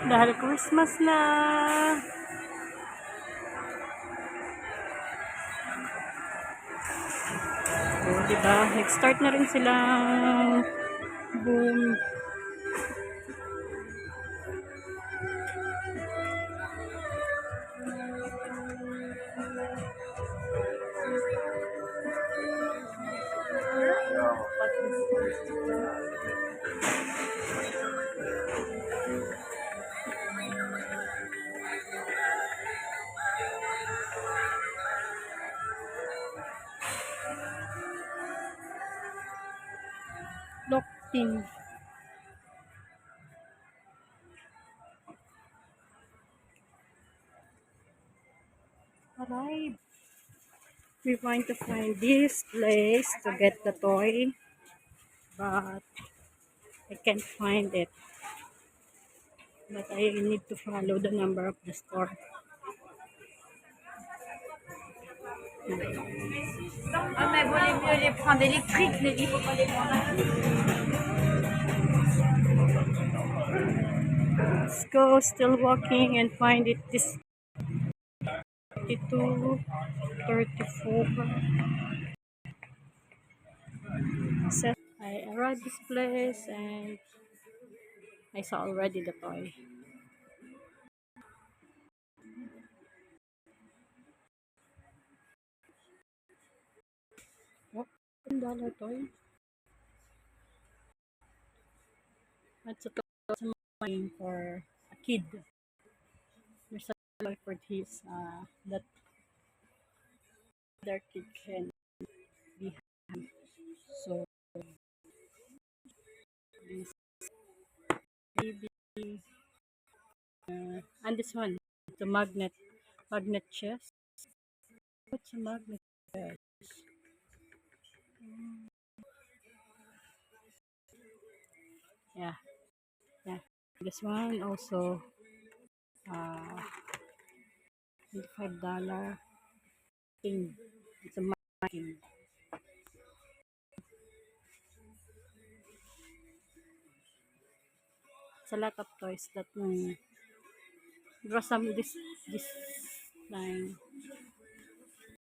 Dahil Christmas na. O, diba? Nag-start na rin silang boom. Locked-in. Arrive. We want to find this place to get the toy, but I can't find it. But I need to follow the number of the store. Ah, mais vaut mieux les prendre électriques, Nelly, faut pas les prendre. Let's go, still walking and find it this 32, 34. So I arrived this place and I saw already the toy. Oh, $10 toy. That's a toy for a kid. There's a toy for his that their kid can be happy. So this baby and this one, the magnet chest. What's a magnet chest? Yeah, yeah. This one also $25 thing. It's a magnet. It's a lot of toys that draw some this line.